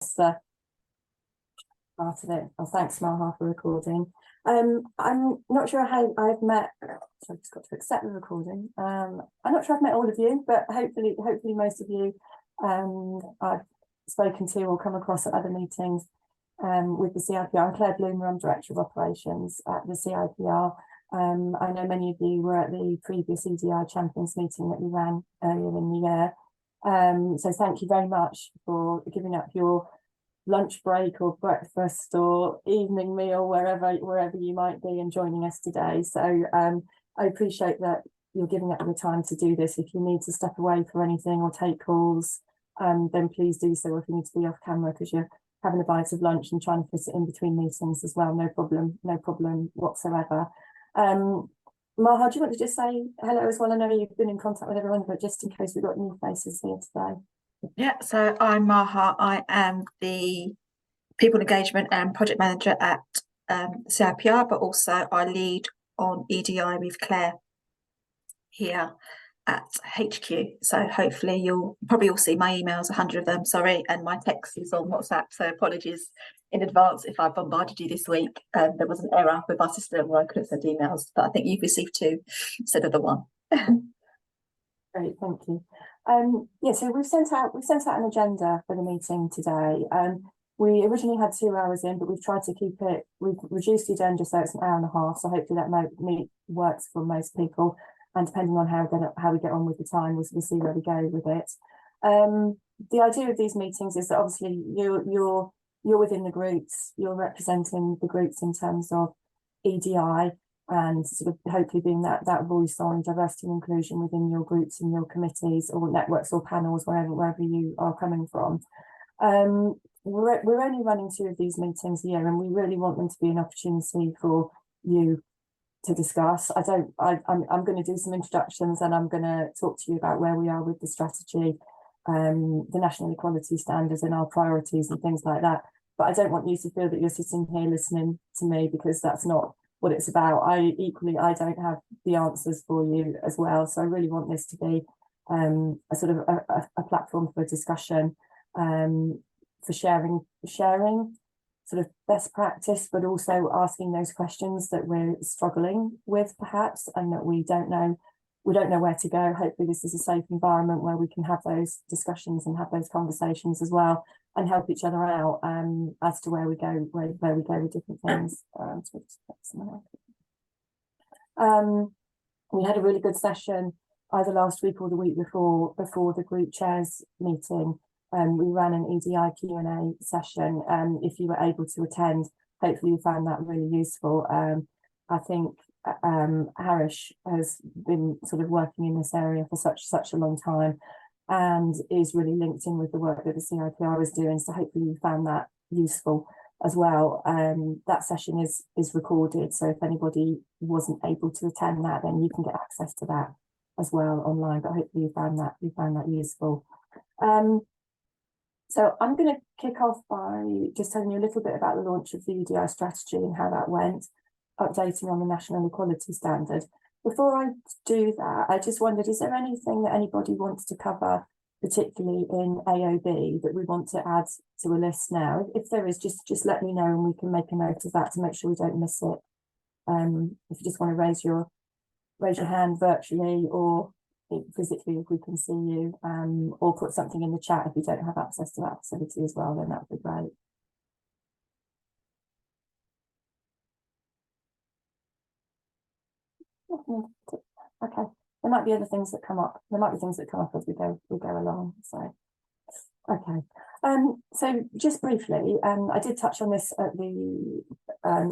part of it. Oh, thanks, Maha, for recording. I'm not sure how I've met. So I've just got to accept the recording. I'm not sure I've met all of you, but hopefully most of you I've spoken to or come across at other meetings with the CIPR. I'm Claire Bloomer, I'm Director of Operations at the CIPR. I know many of you were at the previous EDI Champions meeting that we ran earlier in the year. So thank you very much for giving up your lunch break or breakfast or evening meal, wherever you might be, and joining us today. So I appreciate that you're giving up your time to do this. If you need to step away for anything or take calls, then please do so. If you need to be off camera because you're having a bite of lunch and trying to fit it in between meetings as well, no problem whatsoever. Maha, do you want to just say hello as well? I know you've been in contact with everyone, but just in case we've got new faces here today. Yeah, so I'm Maha. I am the People Engagement and Project Manager at CIPR, but also I lead on EDI with Claire here at HQ. So hopefully you'll probably all see my emails, 100 of them, sorry, and my text is on WhatsApp. So apologies in advance if I bombarded you this week. There was an error with our system where I couldn't send emails, but I think you've received 2 instead of the 1. Great, thank you. Yeah, so we've sent out an agenda for the meeting today. We originally had 2 hours in, but we've tried to keep it. We've reduced the agenda so it's an hour and a half. So hopefully that works for most people. And depending on how we get on with the time, we'll see where we go with it. The idea of these meetings is that obviously you're within the groups, you're representing the groups in terms of EDI, and sort of hopefully being that voice on diversity and inclusion within your groups and your committees or networks or panels, wherever you are coming from. We're only running 2 of these meetings a year, and we really want them to be an opportunity for you to discuss. I'm going to do some introductions, and I'm going to talk to you about where we are with the strategy, the national equality standards and our priorities and things like that. But I don't want you to feel that you're sitting here listening to me, because that's not what it's about. I don't have the answers for you as well. So I really want this to be a sort of a platform for discussion, for sharing sort of best practice, but also asking those questions that we're struggling with perhaps, and that we don't know where to go. Hopefully this is a safe environment where we can have those discussions and have those conversations as well, and help each other out as to where we go with different things. We had a really good session either last week or the week before the group chairs meeting. We ran an EDI Q&A session. If you were able to attend, hopefully you found that really useful. I think Harish has been sort of working in this area for such a long time, and is really linked in with the work that the CIPR is doing. So hopefully you found that useful as well. That session is recorded, so if anybody wasn't able to attend that, then you can get access to that as well online. But hopefully you found that useful. So I'm going to kick off by just telling you a little bit about the launch of the EDI strategy and how that went, updating on the national equality standard. Before I do that, I just wondered, is there anything that anybody wants to cover, particularly in AOB, that we want to add to a list now? If there is, just let me know and we can make a note of that to make sure we don't miss it. If you just want to raise your hand virtually or physically if we can see you, or put something in the chat if you don't have access to that facility as well, then that would be great. Okay, there might be other things that come up. There might be things that come up as we go along. So, okay. So just briefly, I did touch on this at the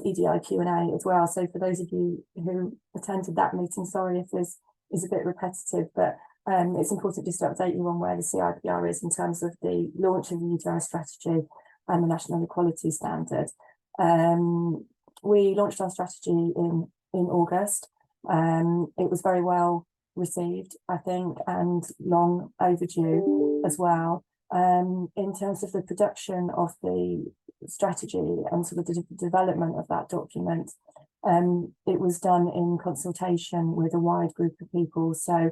EDI Q&A as well. So for those of you who attended that meeting, sorry if this is a bit repetitive, but it's important just to update you on where the CIPR is in terms of the launch of the EDI strategy and the national equality standard. We launched our strategy in August. It was very well received, I think, and long overdue as well. In terms of the production of the strategy and sort of the development of that document, it was done in consultation with a wide group of people, so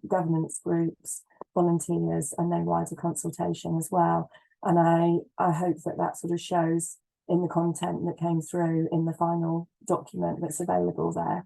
governance groups, volunteers, and then wider consultation as well. And I hope that that sort of shows in the content that came through in the final document that's available there.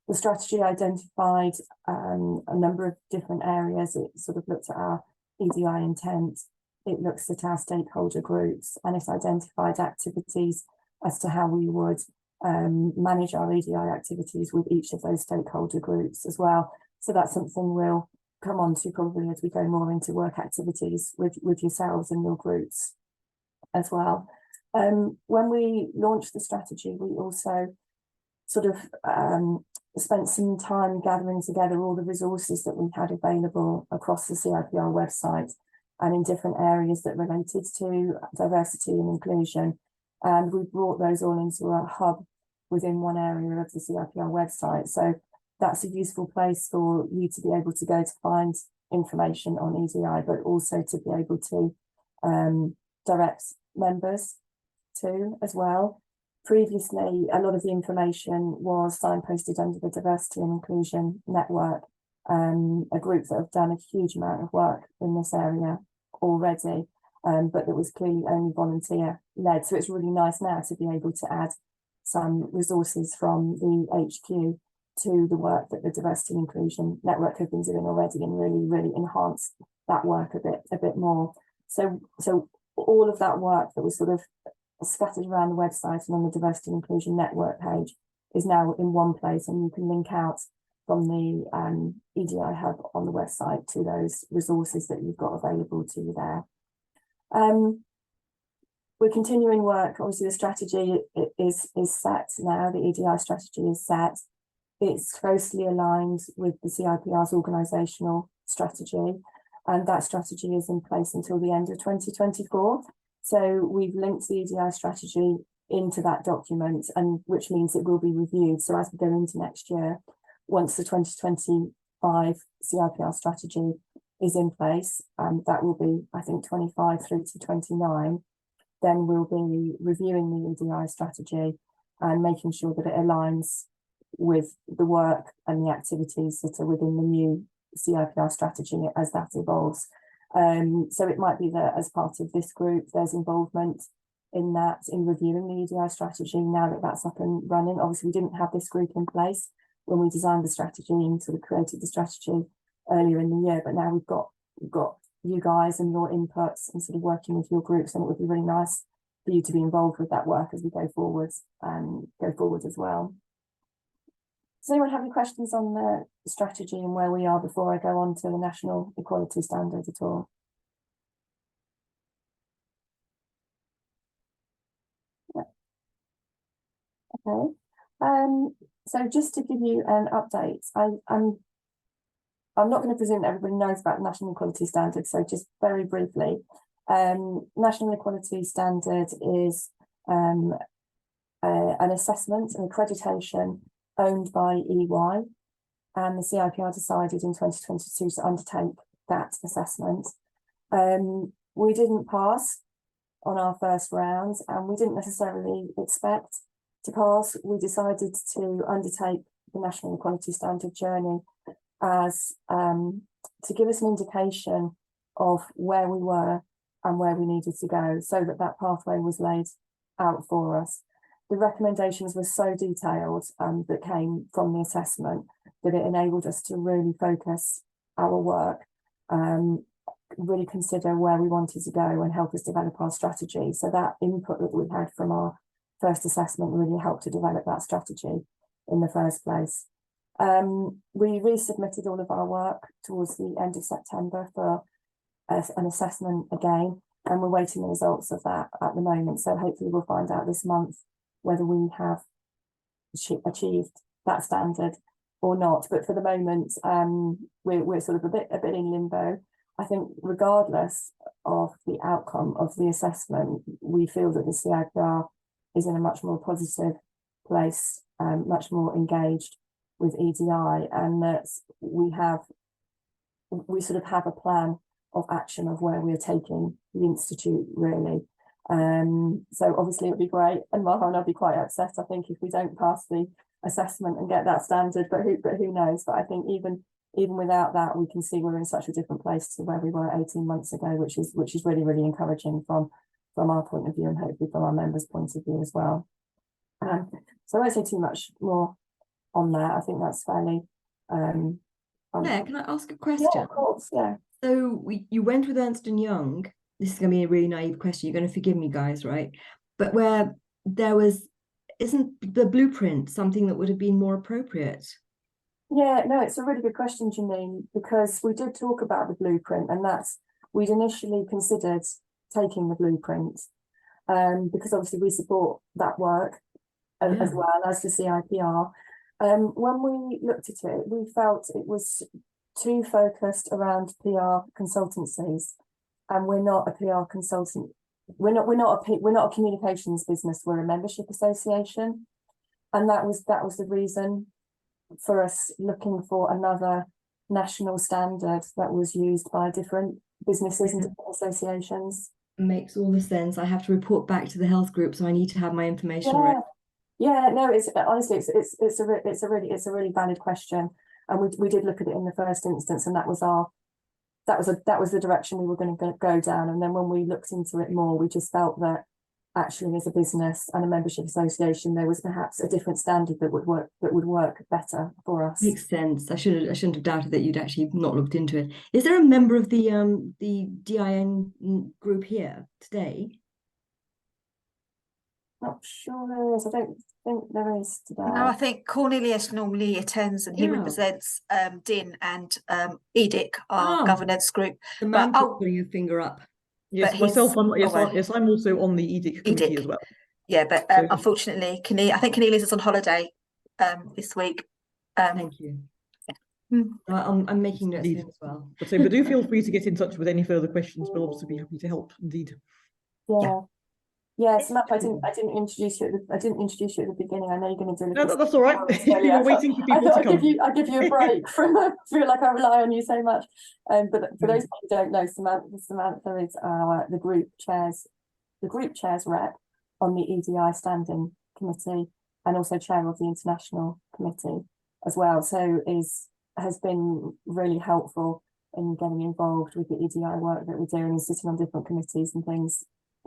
The strategy identified a number of different areas. It sort of looked at our EDI intent, it looks at our stakeholder groups, and it identified activities as to how we would manage our EDI activities with each of those stakeholder groups as well. So that's something we'll come on to probably as we go more into work activities with yourselves and your groups as well. When we launched the strategy, we also sort of spent some time gathering together all the resources that we had available across the CIPR website and in different areas that related to diversity and inclusion. And we brought those all into a hub within one area of the CIPR website. So that's a useful place for you to be able to go to find information on EDI, but also to be able to direct members to as well. Previously, a lot of the information was signposted under the Diversity and Inclusion Network, a group that have done a huge amount of work in this area already, but that was clearly only volunteer led. So it's really nice now to be able to add some resources from the HQ to the work that the Diversity and Inclusion Network have been doing already, and really enhance that work a bit more. So all of that work that was sort of scattered around the website and on the Diversity and Inclusion Network page is now in one place, and you can link out from the EDI hub on the website to those resources that you've got available to you there. We're continuing work. Obviously, the strategy is set now. The EDI strategy is set. It's closely aligned with the CIPR's organisational strategy, and that strategy is in place until the end of 2024. So we've linked the EDI strategy into that document, and which means it will be reviewed. So as we go into next year, once the 2025 CIPR strategy is in place, and that will be, I think, 25 through to 29, then we'll be reviewing the EDI strategy and making sure that it aligns with the work and the activities that are within the new CIPR strategy as that evolves. So it might be that as part of this group, there's involvement in that, in reviewing the EDI strategy now that that's up and running. Obviously, we didn't have this group in place when we designed the strategy and sort of created the strategy earlier in the year, but now we've got you guys and your inputs and sort of working with your groups, and it would be really nice for you to be involved with that work as we go forward as well. Does anyone have any questions on the strategy and where we are before I go on to the National Equality Standard at all? Yeah. Okay. So just to give you an update, I'm not going to presume that everybody knows about the National Equality Standard, so just very briefly, National Equality Standard is an assessment, an accreditation owned by EY, and the CIPR decided in 2022 to undertake that assessment. We didn't pass on our first round, and we didn't necessarily expect to pass. We decided to undertake the National Equality Standard journey as to give us an indication of where we were and where we needed to go, so that that pathway was laid out for us. The recommendations were so detailed that came from the assessment that it enabled us to really focus our work, really consider where we wanted to go and help us develop our strategy. So that input that we had from our first assessment really helped to develop that strategy in the first place. We resubmitted all of our work towards the end of September for an assessment again, and we're waiting the results of that at the moment. So hopefully we'll find out this month whether we have achieved that standard or not. But for the moment, we're sort of a bit in limbo. I think regardless of the outcome of the assessment, we feel that the CIPR is in a much more positive place, much more engaged with EDI, and that we sort of have a plan of action of where we're taking the institute, really. So obviously it would be great, and Maha and I'll be quite upset, I think, if we don't pass the assessment and get that standard, but who knows. But I think even even without that, we can see we're in such a different place to where we were 18 months ago, which is really, really encouraging from our point of view, and hopefully from our members' point of view as well. So I won't say too much more on that. I think that's fairly. Claire, can I ask a question? Yeah, of course, yeah. So you went with Ernst & Young. This is going to be a really naive question. You're going to forgive me, guys, right? But where there isn't the blueprint something that would have been more appropriate? Yeah, no, it's a really good question, Janine, because we did talk about the blueprint, and we'd initially considered taking the blueprint, because obviously we support that work as well as the CIPR. When we looked at it, we felt it was too focused around PR consultancies, and we're not a PR consultant. We're not a communications business. We're a membership association, and that was the reason for us looking for another national standard that was used by different businesses and different associations. Makes all the sense. I have to report back to the health group, so I need to have my information ready. Yeah, no, it's honestly, it's a really valid question, and we did look at it in the first instance, and that was the direction we were going to go down. And then when we looked into it more, we just felt that actually, as a business and a membership association, there was perhaps a different standard that would work better for us. Makes sense. I shouldn't have doubted that you'd actually not looked into it. Is there a member of the DIN group here today? Not sure there is. I don't think there is today. No, I think Cornelius normally attends, and he represents DIN and EDIC, our governance group. The man putting a finger up. Yes, myself. I'm also on the EDIC committee as well. Yeah, but unfortunately, I think Cornelius is on holiday this week. Thank you. Yeah. I'm making notes of him as well. But do feel free to get in touch with any further questions. We'll obviously be happy to help indeed. Yeah, Samantha, I didn't introduce you at the beginning. I know you're going to do it. No, that's all right. You were waiting for people to come. I give you a break from. I feel like I rely on you so much. But for those who don't know, Samantha is the group chairs rep on the EDI standing committee, and also chair of the international committee as well. So has been really helpful in getting involved with the EDI work that we're doing, and sitting on different committees and things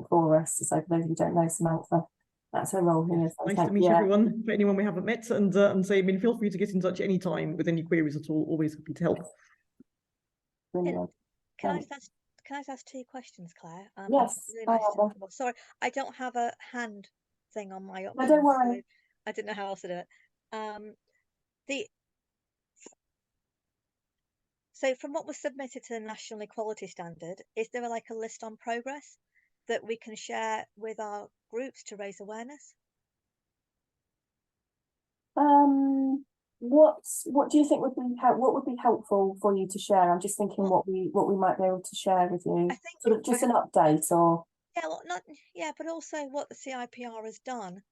for us. So for those of you who don't know Samantha, that's her role here. So nice to meet everyone. For anyone we haven't met, and say, feel free to get in touch anytime with any queries at all. Always happy to help. Brilliant. Can I ask two questions, Claire? Yes. Really nice sorry, I don't have a hand thing on my options. No, don't worry. So I didn't know how else to do it. So from what was submitted to the National Equality Standard, is there a list on progress that we can share with our groups to raise awareness? What do you think would be helpful for you to share? I'm just thinking what we might be able to share with you. I think sort of just an update, or but also what the CIPR has done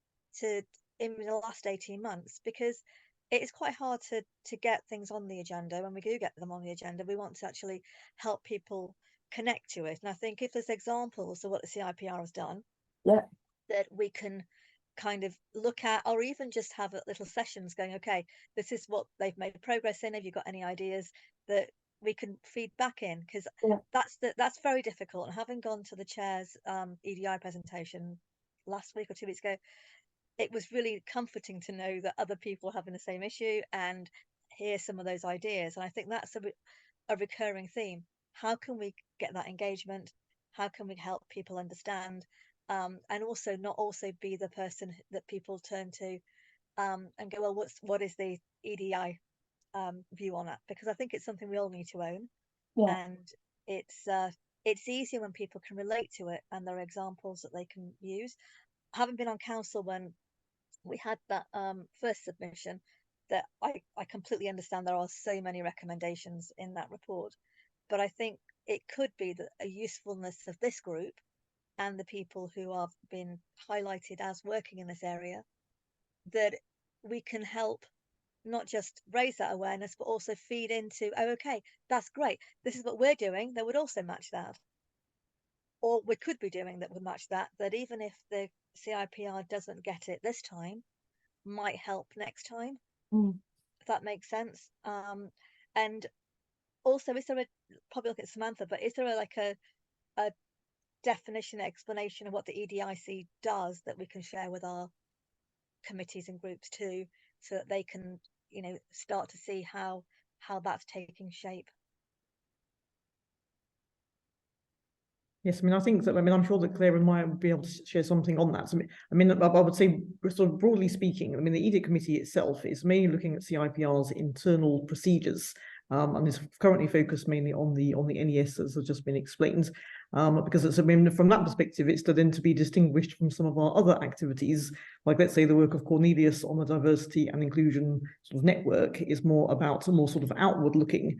in the last 18 months, because it is quite hard to get things on the agenda. When we do get them on the agenda, we want to actually help people connect to it. And I think if there's examples of what the CIPR has done, that we can kind of look at, or even just have little sessions going, okay, this is what they've made progress in. Have you got any ideas that we can feed back in? Because that's very difficult. And having gone to the chair's EDI presentation last week or 2 weeks ago, it was really comforting to know that other people are having the same issue and hear some of those ideas. And I think that's a recurring theme. How can we get that engagement? How can we help people understand? And also not also be the person that people turn to and go, well, what is the EDI view on that? Because I think it's something we all need to own. And it's easier when people can relate to it and there are examples that they can use. Having been on council when we had that first submission, that I completely understand there are so many recommendations in that report, but I think it could be that a usefulness of this group and the people who have been highlighted as working in this area, that we can help not just raise that awareness, but also feed into, oh, okay, that's great. This is what we're doing that would also match that. Or we could be doing that would match that, that even if the CIPR doesn't get it this time, might help next time, if that makes sense. And also, is there probably look at Samantha, but is there a definition, explanation of what the EDIC does that we can share with our committees and groups too, so that they can, start to see how that's taking shape? Yes, I think that, I'm sure that Claire and Maya would be able to share something on that. I would say, sort of broadly speaking, the EDIC committee itself is mainly looking at CIPR's internal procedures, and is currently focused mainly on the NES, as has just been explained, because it's, from that perspective, it's then to be distinguished from some of our other activities, like, let's say, the work of Cornelius on the diversity and inclusion sort of network is more about a more sort of outward-looking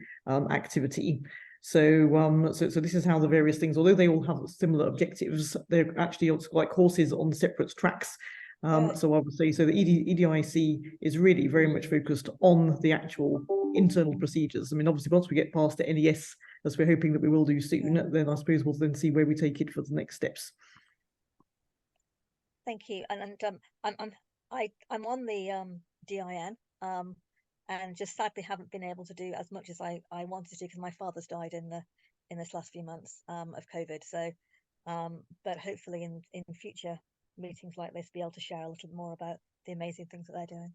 activity. So, so this is how the various things, although they all have similar objectives, they're actually also like courses on separate tracks. So I would say, so the EDIC is really very much focused on the actual internal procedures. Obviously, once we get past the NES, as we're hoping that we will do soon, then I suppose we'll then see where we take it for the next steps. Thank you. And I'm on the DIN. And just sadly haven't been able to do as much as I wanted to, because my father's died in this last few months of COVID. So, but hopefully in future meetings like this, be able to share a little more about the amazing things that they're doing.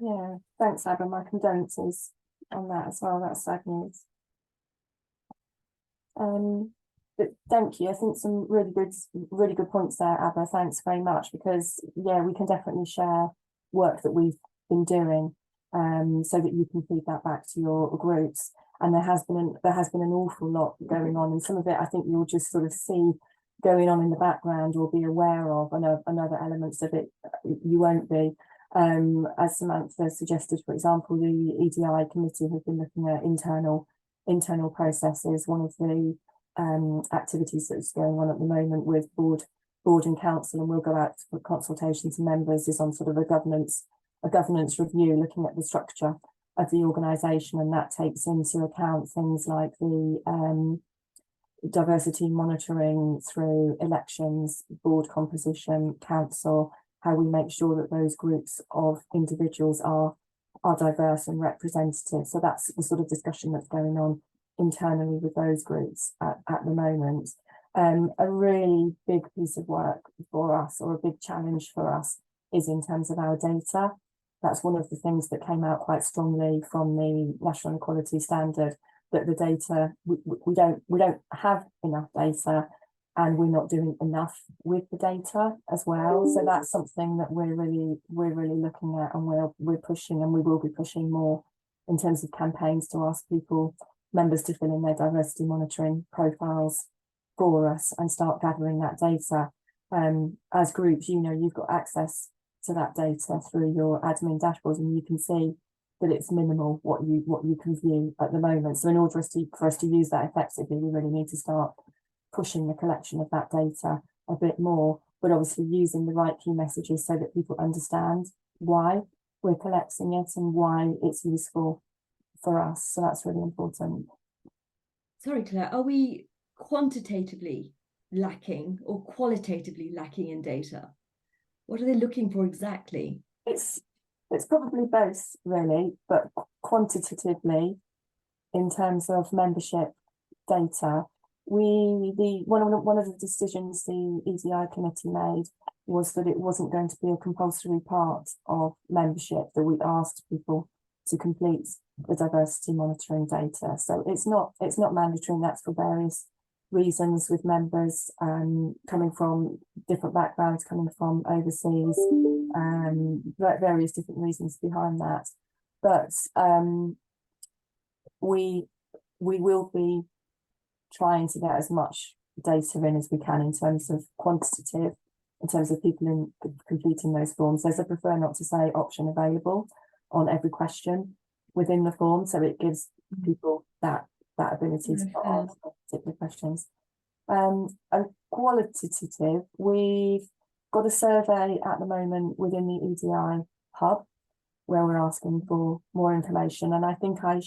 Yeah, thanks, Abba. My condolences on that as well. That's sad news. But thank you. I think some really good points there, Abba. Thanks very much, because yeah, we can definitely share work that we've been doing, so that you can feed that back to your groups. And there has been an awful lot going on, and some of it I think you'll just sort of see going on in the background or be aware of, and other elements of it you won't be. As Samantha suggested, for example, the EDI committee have been looking at internal processes. One of the activities that's going on at the moment with board and council, and we'll go out for consultation to members, is on sort of a governance review, looking at the structure of the organisation, and that takes into account things like the diversity monitoring through elections, board composition, council, how we make sure that those groups of individuals are diverse and representative. So that's the sort of discussion that's going on internally with those groups at the moment. A really big piece of work for us, or a big challenge for us, is in terms of our data. That's one of the things that came out quite strongly from the National Inequality Standard, that the data, we don't have enough data, and we're not doing enough with the data as well. So that's something that we're really looking at, and we're pushing, and we will be pushing more in terms of campaigns to ask members to fill in their diversity monitoring profiles for us and start gathering that data. As groups, you've got access to that data through your admin dashboards, and you can see that it's minimal what you can view at the moment. So in order for us to use that effectively, we really need to start pushing the collection of that data a bit more, but obviously using the right key messages so that people understand why we're collecting it and why it's useful for us. So that's really important. Sorry, Claire, are we quantitatively lacking or qualitatively lacking in data? What are they looking for exactly? It's probably both, really, but quantitatively, in terms of membership data, one of the decisions the EDI committee made was that it wasn't going to be a compulsory part of membership, that we asked people to complete the diversity monitoring data. So it's not mandatory, and that's for various reasons, with members coming from different backgrounds, coming from overseas, various different reasons behind that. But we will be trying to get as much data in as we can in terms of quantitative, in terms of people completing those forms. As I prefer not to say option available on every question within the form, so it gives people that ability to answer particular questions. And qualitative, we've got a survey at the moment within the EDI hub where we're asking for more information, and I think Maha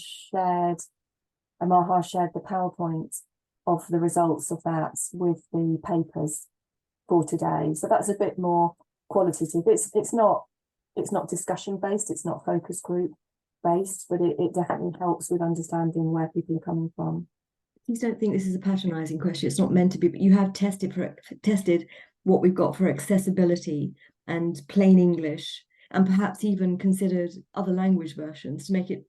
shared the PowerPoint of the results of that with the papers for today. So that's a bit more qualitative. It's not discussion based, it's not focus group based, but it definitely helps with understanding where people are coming from. Please don't think this is a patronising question. It's not meant to be, but you have tested what we've got for accessibility and plain English, and perhaps even considered other language versions to make it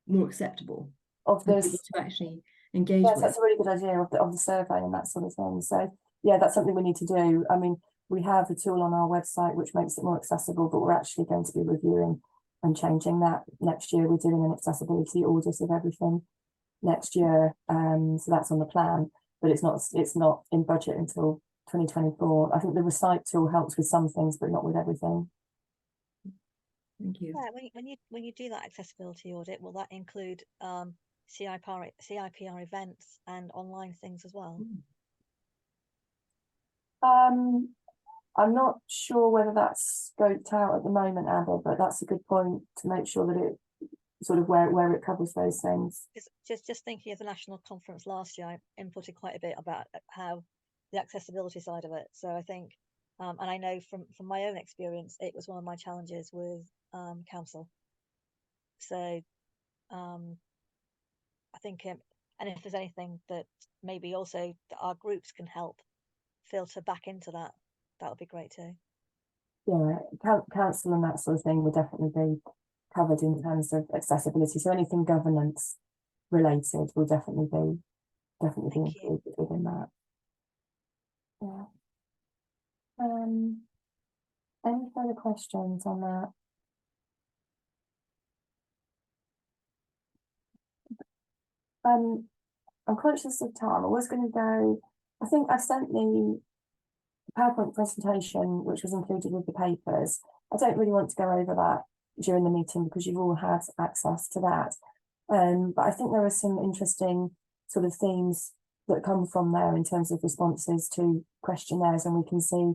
more acceptable Of for this, people to actually engage yes, with. that's a really good idea of the survey and that sort of thing. So yeah, that's something we need to do. I mean, we have a tool on our website which makes it more accessible, but we're actually going to be reviewing and changing that next year. We're doing an accessibility audit of everything next year, so that's on the plan, but it's not in budget until 2024. I think the Recite tool helps with some things, but not with everything. Thank you. Yeah, when you do that accessibility audit, will that include CIPR events and online things as well? I'm not sure whether that's scoped out at the moment, Amber, but that's a good point to make sure that it sort of where it covers those things. Just thinking of the national conference last year, I inputted quite a bit about how the accessibility side of it. So I think, and I know from my own experience, it was one of my challenges with council. So I think, and if there's anything that maybe also that our groups can help filter back into that, that would be great too. Yeah, council and that sort of thing will definitely be covered in terms of accessibility. So anything governance related will definitely be included within that. Yeah. Any further questions on that? I'm conscious of time. I was going to go. I think I sent the PowerPoint presentation, which was included with the papers. I don't really want to go over that during the meeting because you've all had access to that. But I think there are some interesting sort of themes that come from there in terms of responses to questionnaires, and we can see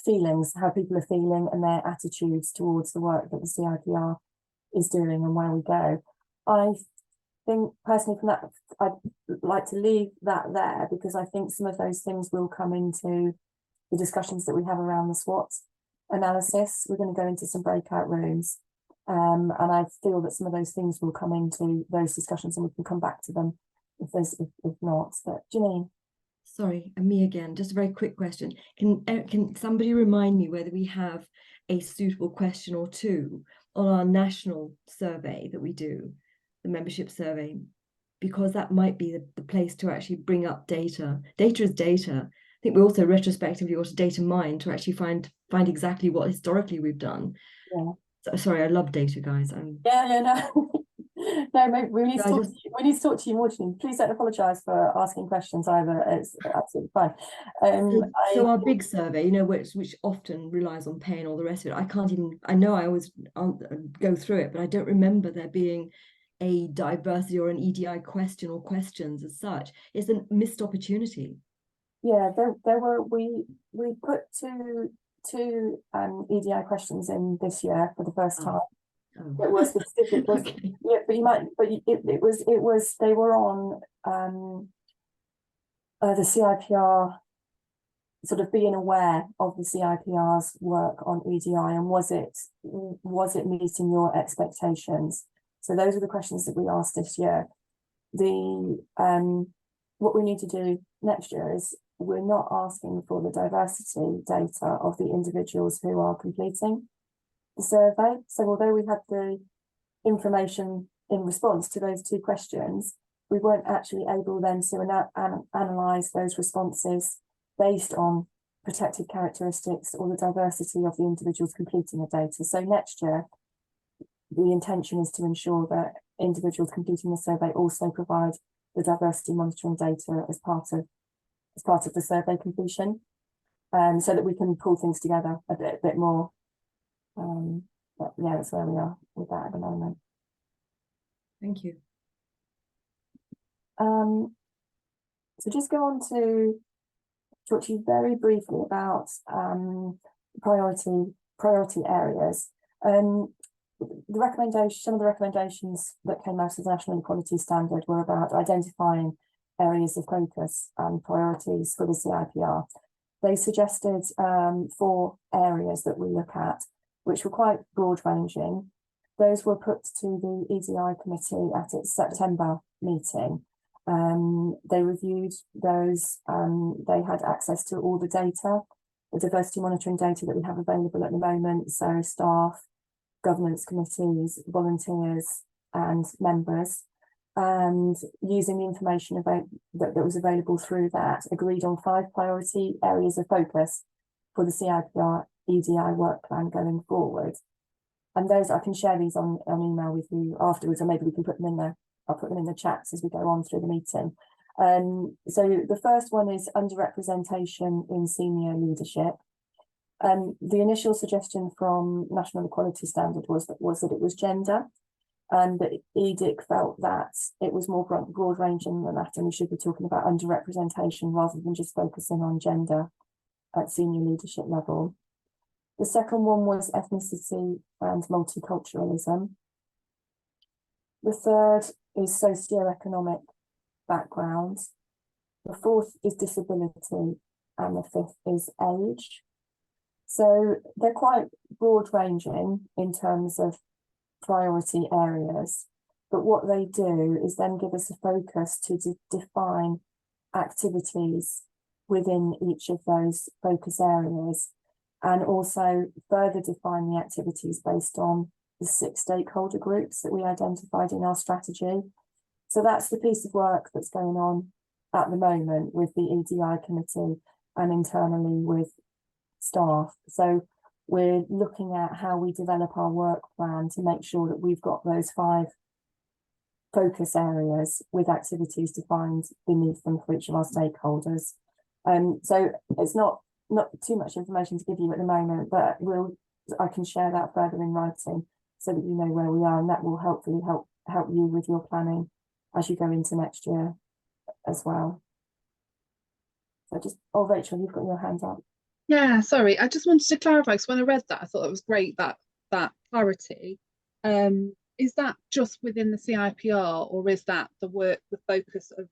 feelings, how people are feeling and their attitudes towards the work that the CIPR is doing and where we go. I think personally from that, I'd like to leave that there because I think some of those things will come into the discussions that we have around the SWOT analysis. We're going to go into some breakout rooms, and I feel that some of those things will come into those discussions and we can come back to them if not. But Janine. Sorry, me again, just a very quick question. Can somebody remind me whether we have a suitable question or two on our national survey that we do, the membership survey, because that might be the place to actually bring up data. Data is data. I think we also retrospectively ought to data mine to actually find exactly what historically we've done. Yeah. So, sorry, I love data, guys. No. No, maybe we need to talk to you more, Janine. Please don't apologise for asking questions either. It's absolutely fine. So our big survey, you know, which often relies on pay and all the rest of it, I know I always go through it, but I don't remember there being a diversity or an EDI question or questions as such. It's a missed opportunity. Yeah, there were, we put two EDI questions in this year for the first time. Oh. It was specific. Okay. Yeah, but you might. But it was. They were on the CIPR, sort of being aware of the CIPR's work on EDI, and was it meeting your expectations? So those are the questions that we asked this year. What we need to do next year is we're not asking for the diversity data of the individuals who are completing the survey. So although we had the information in response to those two questions, we weren't actually able then to analyse those responses based on protected characteristics or the diversity of the individuals completing the data. So next year, the intention is to ensure that individuals completing the survey also provide the diversity monitoring data as part of the survey completion, so that we can pull things together a bit more. But yeah, that's where we are with that at the moment. Thank you. So just go on to talk to you very briefly about priority areas. Some of the recommendations that came out of the National Equality Standard were about identifying areas of focus and priorities for the CIPR. They suggested 4 areas that we look at, which were quite broad ranging. those were put to the EDI committee at its September meeting. They reviewed those, they had access to all the data, the diversity monitoring data that we have available at the moment, so staff, governance committees, volunteers and members, and using the information that was available through that, agreed on 5 priority areas of focus for the CIPR EDI work plan going forward. And those, I can share these on email with you afterwards, or maybe we can put them in the, I'll put them in the chats as we go on through the meeting. So the first one is underrepresentation in senior leadership. The initial suggestion from National Equality Standard was that it was gender, but EDIC felt that it was more broad ranging than that, and we should be talking about underrepresentation rather than just focusing on gender at senior leadership level. The second one was ethnicity and multiculturalism. The third is socioeconomic background. The fourth is disability, and the fifth is age. So they're quite broad ranging in terms of priority areas, but what they do is then give us a focus to define activities within each of those focus areas, and also further define the activities based on the 6 stakeholder groups that we identified in our strategy. So that's the piece of work that's going on at the moment with the EDI committee and internally with staff. So we're looking at how we develop our work plan to make sure that we've got those 5 focus areas with activities defined beneath them for each of our stakeholders. So it's not too much information to give you at the moment, but I can share that further in writing so that you know where we are, and that will hopefully help you with your planning as you go into next year as well. So Rachel, you've got your hand up. Yeah, sorry, I just wanted to clarify, because when I read that, I thought it was great, that clarity. Is that just within the CIPR, or is that the focus of,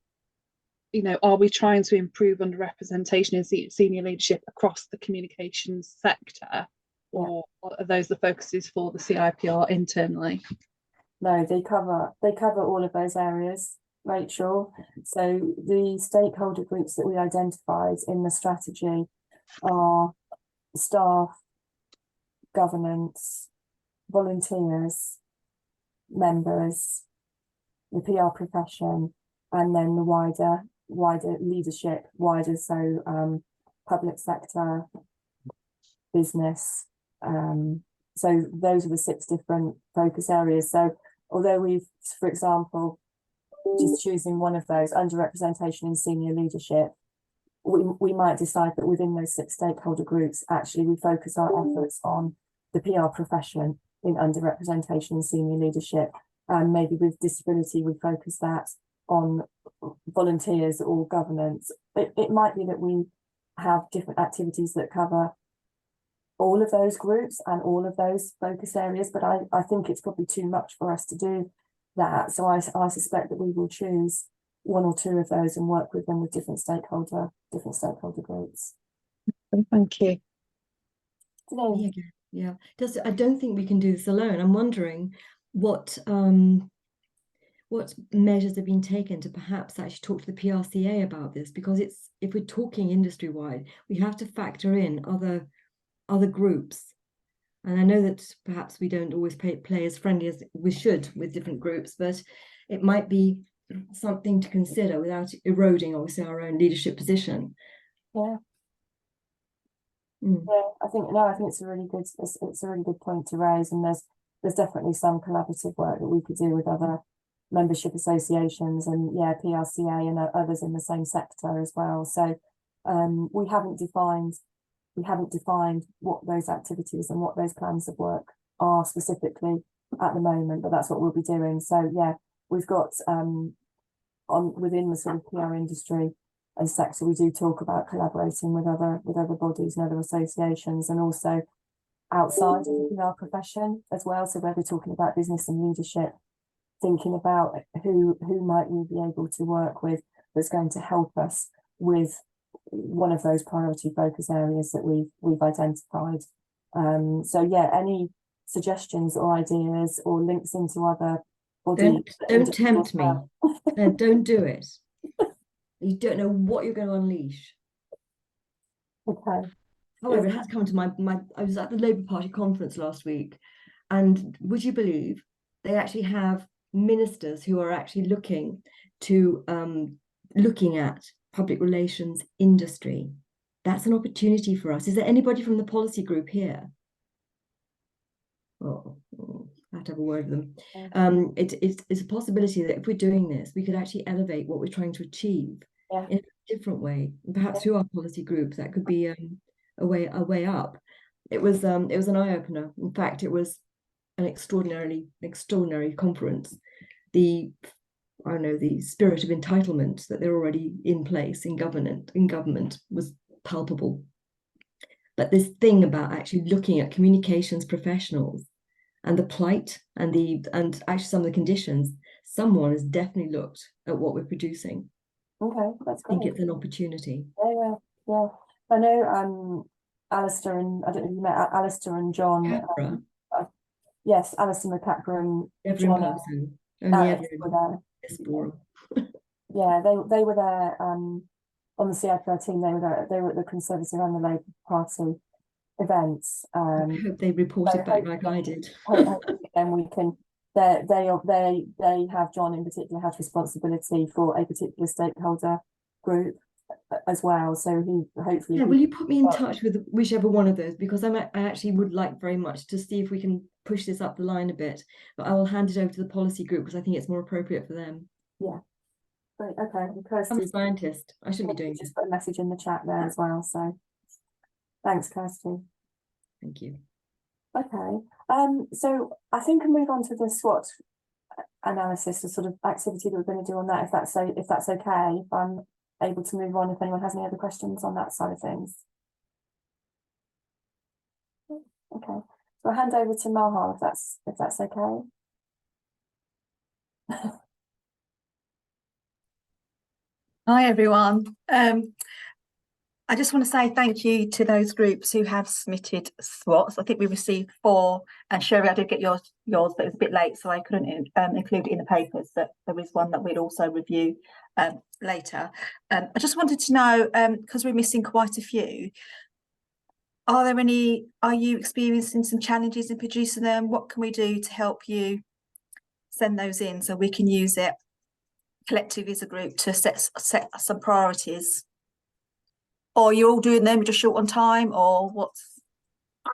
are we trying to improve underrepresentation in senior leadership across the communications sector, or are those the focuses for the CIPR internally? No, they cover all of those areas, Rachel. So the stakeholder groups that we identified in the strategy are staff, governance, volunteers, members, the PR profession, and then the wider leadership, so public sector, business. So those are the 6 different focus areas. So although we've, for example, just choosing one of those, underrepresentation in senior leadership, we might decide that within those 6 stakeholder groups, actually we focus our efforts on the PR profession in underrepresentation in senior leadership, and maybe with disability we focus that on volunteers or governance. It might be that we have different activities that cover all of those groups and all of those focus areas, but I think it's probably too much for us to do that. So I suspect that we will choose 1 or 2 of those and work with them with different stakeholder groups. Thank you. Yeah. I don't think we can do this alone. I'm wondering what measures have been taken to perhaps actually talk to the PRCA about this, because if we're talking industry wide, we have to factor in other groups. And I know that perhaps we don't always play as friendly as we should with different groups, but it might be something to consider without eroding obviously our own leadership position. Yeah. I think it's a really good point to raise, and there's definitely some collaborative work that we could do with other membership associations and PRCA and others in the same sector as well. So we haven't defined what those activities and what those plans of work are specifically at the moment, but that's what we'll be doing. So we've got within the sort of PR industry and sector, we do talk about collaborating with other bodies and other associations, and also outside of the PR profession as well. So where we're talking about business and leadership, thinking about who might we be able to work with that's going to help us with one of those priority focus areas that we've identified. So any suggestions or ideas or links into other bodies. Don't tempt me. Don't do it. You don't know what you're going to unleash. Okay. However, it has come to my I was at the Labour Party conference last week, and would you believe they actually have ministers who are actually looking at public relations industry. That's an opportunity for us. Is there anybody from the policy group here? Oh, I have to have a word with them. It's a possibility that if we're doing this, we could actually elevate what we're trying to achieve in a different way, perhaps through our policy groups. That could be a way up. It was an eye-opener. In fact, it was an extraordinary conference. The spirit of entitlement that they're already in place in government was palpable. But this thing about actually looking at communications professionals and the plight and actually some of the conditions, someone has definitely looked at what we're producing. Okay, that's great. I think it's an opportunity. Yeah. I know Alistair and I don't know if you met Alistair and John. Yes, Alistair McCacker and John. Alex were there. It's boring. Yeah, they were there on the CIPR team. They were at the Conservative and the Labour Party events. I hope they reported back like I did. And we can. They have, John in particular has responsibility for a particular stakeholder group as well. So he hopefully. Yeah, will you put me in touch with whichever one of those, because I actually would like very much to see if we can push this up the line a bit. But I will hand it over to the policy group because I think it's more appropriate for them. Yeah. Great. Okay. I'm a scientist. I shouldn't be doing this. Just put a message in the chat there as well. So thanks, Kirsty. Thank you. Okay. So I think I'll move on to the SWOT analysis, the sort of activity that we're going to do on that, if that's okay. If I'm able to move on, if anyone has any other questions on that side of things. Okay. So I'll hand over to Maha if that's okay. Hi everyone. I just want to say thank you to those groups who have submitted SWOTs. I think we received 4, and Sherry, I did get yours, but it was a bit late, so I couldn't include it in the papers. But there is one that we'd also review later. I just wanted to know, because we're missing quite a few, are you experiencing some challenges in producing them? What can we do to help you send those in so we can use it collectively as a group to set some priorities? Or you're all doing them, just short on time, or what's?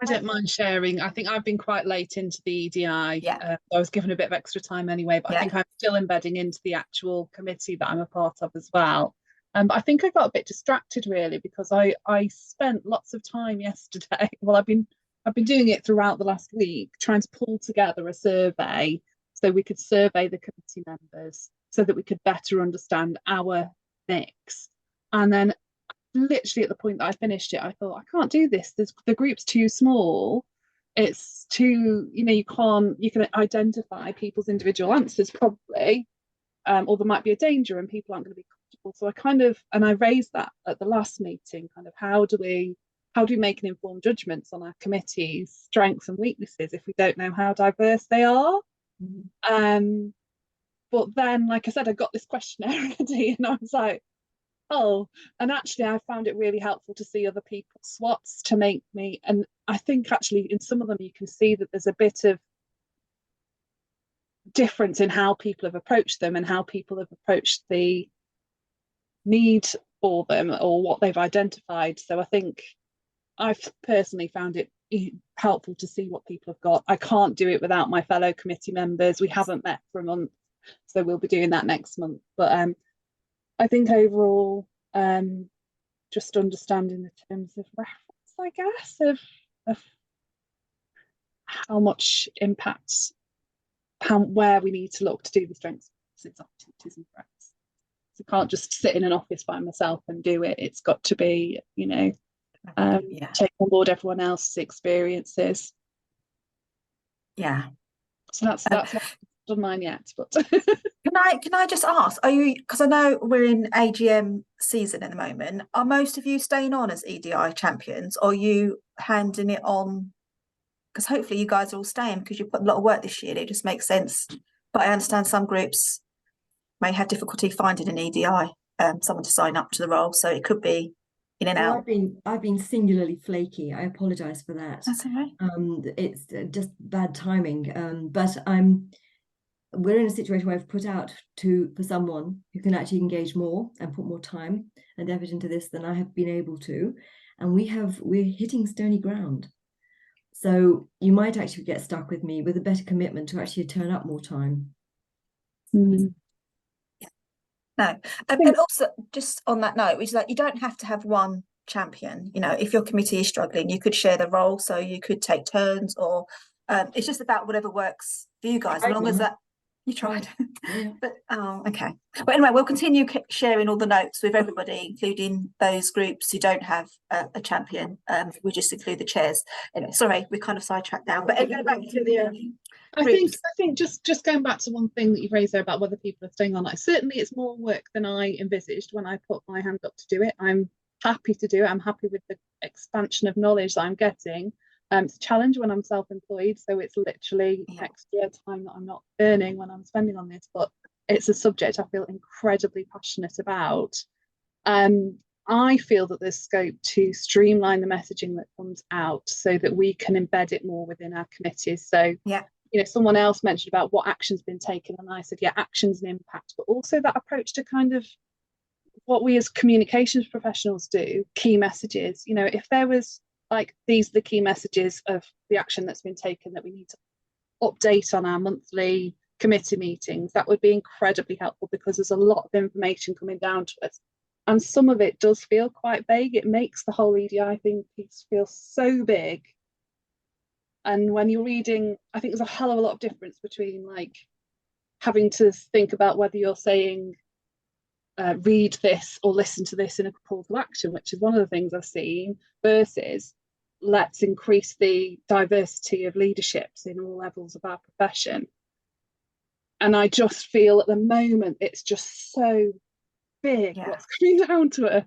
I don't mind sharing. I think I've been quite late into the EDI. Yeah. I was given a bit of extra time anyway, but I think I'm still embedding into the actual committee that I'm a part of as well. But I think I got a bit distracted really because I spent lots of time yesterday. Well, I've been doing it throughout the last week, trying to pull together a survey so we could survey the committee members so that we could better understand our mix. And then literally at the point that I finished it, I thought, I can't do this. The group's too small. It's too, you can identify people's individual answers probably, or there might be a danger and people aren't going to be comfortable. So I raised that at the last meeting, kind of how do we make an informed judgments on our committee's strengths and weaknesses if we don't know how diverse they are? Mm-hmm. But then, like I said, I got this questionnaire ready and I was like, oh, and actually I found it really helpful to see other people's SWOTs to make me, and I think actually in some of them you can see that there's a bit of difference in how people have approached them and how people have approached the need for them or what they've identified. So I think I've personally found it helpful to see what people have got. I can't do it without my fellow committee members. We haven't met for a month, so we'll be doing that next month. But I think overall, just understanding the terms of reference, I guess, of how much impacts, where we need to look to do the strengths, opportunities and threats. So I can't just sit in an office by myself and do it. It's got to be, take on board everyone else's experiences. Yeah. So that's not done mine yet, but can I just ask, are you, because I know we're in AGM season at the moment, are most of you staying on as EDI champions, or are you handing it on because hopefully you guys are all staying because you put a lot of work this year. It just makes sense. But I understand some groups may have difficulty finding an EDI, someone to sign up to the role. So it could be in and Well, out. I've been singularly flaky. I apologise for that. That's all right. It's just bad timing. But we're in a situation where I've put out for someone who can actually engage more and put more time and effort into this than I have been able to, and we're hitting stony ground. So you might actually get stuck with me with a better commitment to actually turn up more time. Mm. No, and also just on that note, which is like you don't have to have one champion. You know, if your committee is struggling, you could share the role, so you could take turns, or it's just about whatever works for you guys, as long as that you tried. Yeah. But okay. But anyway, we'll continue sharing all the notes with everybody, including those groups who don't have a champion. We just include the chairs. Anyway, sorry, we kind of sidetracked now. But anyway, back to the I think just going back to one thing that you've raised there about whether people are staying on, like certainly it's more work than I envisaged when I put my hand up to do it. I'm happy to do it. I'm happy with the expansion of knowledge that I'm getting. It's a challenge when I'm self-employed, so it's literally extra time that I'm not earning when I'm spending on this, but it's a subject I feel incredibly passionate about. I feel that there's scope to streamline the messaging that comes out so that we can embed it more within our committees. So you know, someone else mentioned about what action's been taken, and I said, yeah, action's an impact, but also that approach to kind of what we as communications professionals do, key messages. You know, if there was like, these are the key messages of the action that's been taken that we need to update on our monthly committee meetings, that would be incredibly helpful, because there's a lot of information coming down to us, and some of it does feel quite vague. It makes the whole EDI thing piece feel so big. And when you're reading, I think there's a hell of a lot of difference between like having to think about whether you're saying read this or listen to this in a call to action, which is one of the things I've seen, versus let's increase the diversity of leaderships in all levels of our profession. And I just feel at the moment it's just so big what's coming down to us.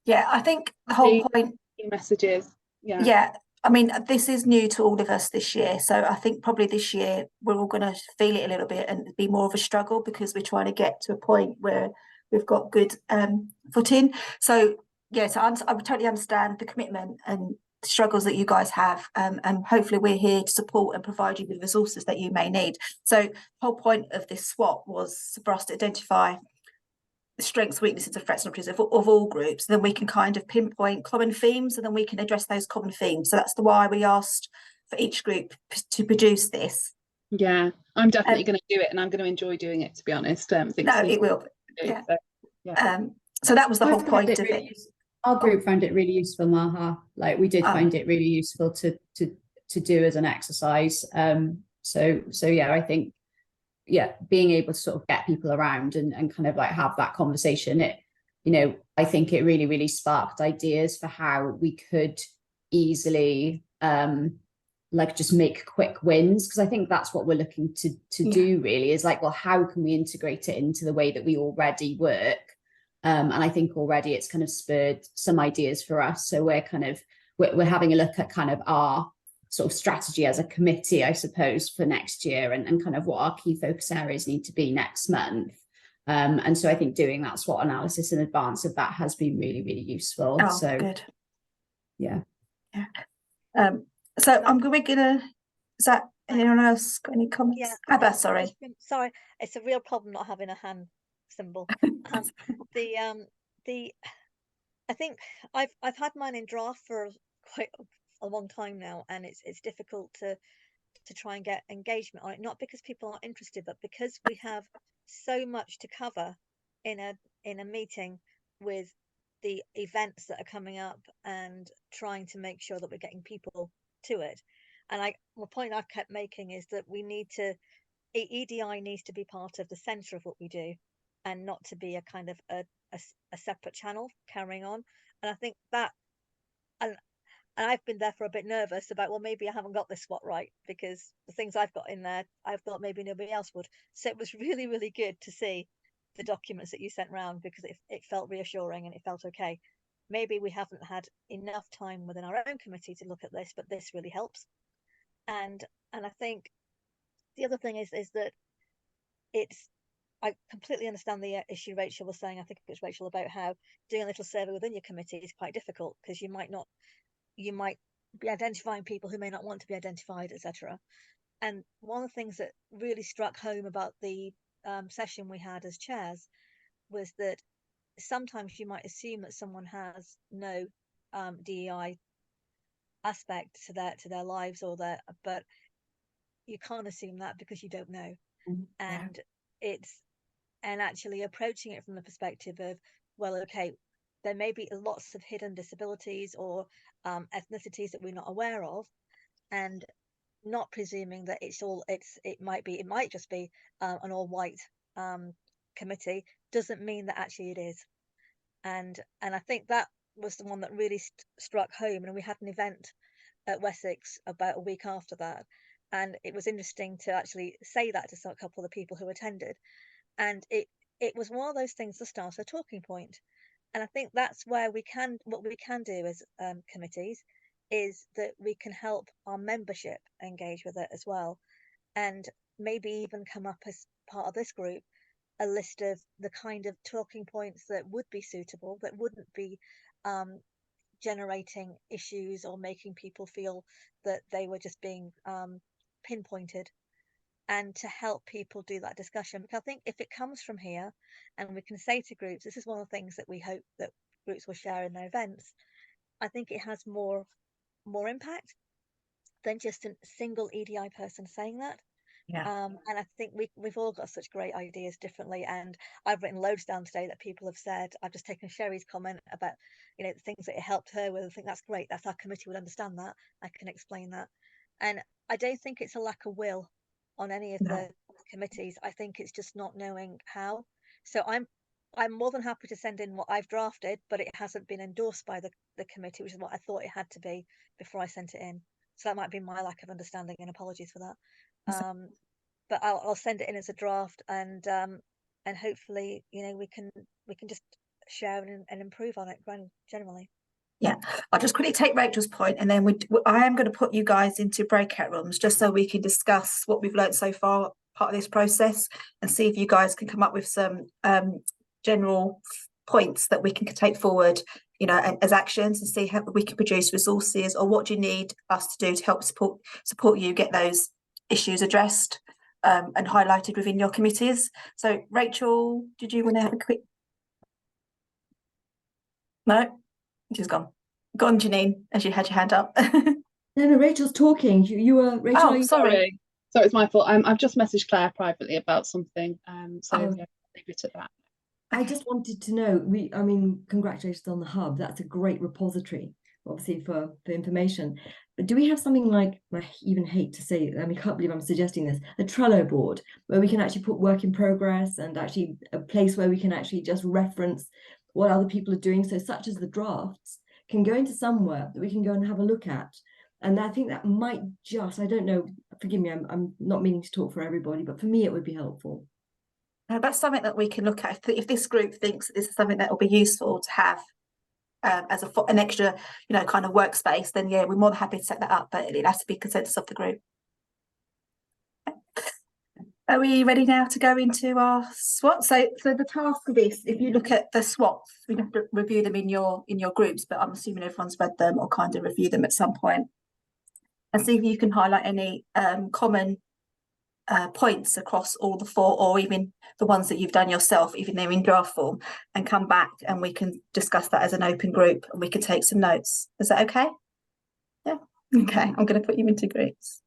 Yeah, I think the whole point messages. Yeah, I mean, this is new to all of us this year, so I think probably this year we're all going to feel it a little bit and be more of a struggle, because we're trying to get to a point where we've got good footing. So yeah, so I totally understand the commitment and the struggles that you guys have, and hopefully we're here to support and provide you with resources that you may need. So the whole point of this swap was for us to identify the strengths, weaknesses, and threats and opportunities of all groups. And then we can kind of pinpoint common themes, and then we can address those common themes. So that's why we asked for each group to produce this. Yeah, I'm definitely going to do it, and I'm going to enjoy doing it, to be honest. It will. Yeah. So that was the whole point of it. Our group found it really useful, Maha. Like, we did find it really useful to do as an exercise. So yeah, I think, being able to sort of get people around and kind of like have that conversation, I think it really, really sparked ideas for how we could easily like just make quick wins, because I think that's what we're looking to do really, is like, well, how can we integrate it into the way that we already work? And I think already it's kind of spurred some ideas for us. So we're having a look at kind of our sort of strategy as a committee, I suppose, for next year, and kind of what our key focus areas need to be next month. And so I think doing that SWOT analysis in advance of that has been really, really useful. So good. Yeah. So we're gonna, is that anyone else got any comments? Yeah. Abba, sorry. Sorry, it's a real problem not having a hand symbol. I think I've had mine in draft for quite a long time now, and it's difficult to try and get engagement on it, not because people aren't interested, but because we have so much to cover in a meeting with the events that are coming up, and trying to make sure that we're getting people to it. And the point I've kept making is that we need to, EDI needs to be part of the center of what we do, and not to be a kind of a separate channel carrying on. And I think that, and I've been there for a bit nervous about, well, maybe I haven't got this SWOT right, because the things I've got in there, I've thought maybe nobody else would. So it was really, really good to see the documents that you sent round, because it felt reassuring and it felt okay. Maybe we haven't had enough time within our own committee to look at this, but this really helps. And I think the other thing is that I completely understand the issue Rachel was saying. I think it was Rachel, about how doing a little survey within your committee is quite difficult, because you might be identifying people who may not want to be identified, etc. And one of the things that really struck home about the session we had as chairs was that sometimes you might assume that someone has no DEI aspect to their lives, but you can't assume that because you don't know. And actually approaching it from the perspective of, well, okay, there may be lots of hidden disabilities or ethnicities that we're not aware of, and not presuming that it might just be an all white committee, doesn't mean that actually it is. And I think that was the one that really struck home. And we had an event at Wessex about a week after that, and it was interesting to actually say that to a couple of the people who attended. And it was one of those things that started a talking point. And I think that's where what we can do as committees is that we can help our membership engage with it as well, and maybe even come up as part of this group a list of the kind of talking points that would be suitable, that wouldn't be generating issues or making people feel that they were just being pinpointed, and to help people do that discussion. Because I think if it comes from here and we can say to groups, this is one of the things that we hope that groups will share in their events, I think it has more impact than just a single EDI person saying that. And I think we've all got such great ideas differently, and I've written loads down today that people have said. I've just taken Sherry's comment about, the things that it helped her with. I think that's great. That's our committee would understand that. I can explain that. And I don't think it's a lack of will on any of the committees. I think it's just not knowing how. So I'm more than happy to send in what I've drafted, but it hasn't been endorsed by the committee, which is what I thought it had to be before I sent it in. So that might be my lack of understanding, and apologies for that. But I'll send it in as a draft, and hopefully, we can just share and improve on it generally. Yeah, I'll just quickly take Rachel's point, and then I am going to put you guys into breakout rooms just so we can discuss what we've learned so far, part of this process, and see if you guys can come up with some general points that we can take forward, as actions, and see how we can produce resources, or what do you need us to do to help support you get those issues addressed and highlighted within your committees. So Rachel, did you want to have a quick? No, she's gone. Gone, Janine, as you had your hand up. No, Rachel's talking. You were Rachel. Oh, sorry. So it's my fault. I've just messaged Claire privately about something. So yeah, leave it at that. I just wanted to know, congratulations on the hub. That's a great repository, obviously, for information. But do we have something like, I even hate to say it, I can't believe I'm suggesting this, a Trello board where we can actually put work in progress, and actually a place where we can actually just reference what other people are doing, so such as the drafts can go into somewhere that we can go and have a look at. And I think that might just, I don't know, forgive me, I'm not meaning to talk for everybody, but for me it would be helpful. That's something that we can look at. If this group thinks this is something that will be useful to have as an extra, kind of workspace, then yeah, we're more than happy to set that up, but it has to be consensus of the group. Are we ready now to go into our SWOT? So the task of this, if you look at the SWOTs, we have to review them in your groups, but I'm assuming everyone's read them or kind of review them at some point, and see if you can highlight any common points across all the 4, or even the ones that you've done yourself, even they're in draft form, and come back and we can discuss that as an open group, and we can take some notes. Is that okay? Yeah. Okay, I'm going to put you into groups.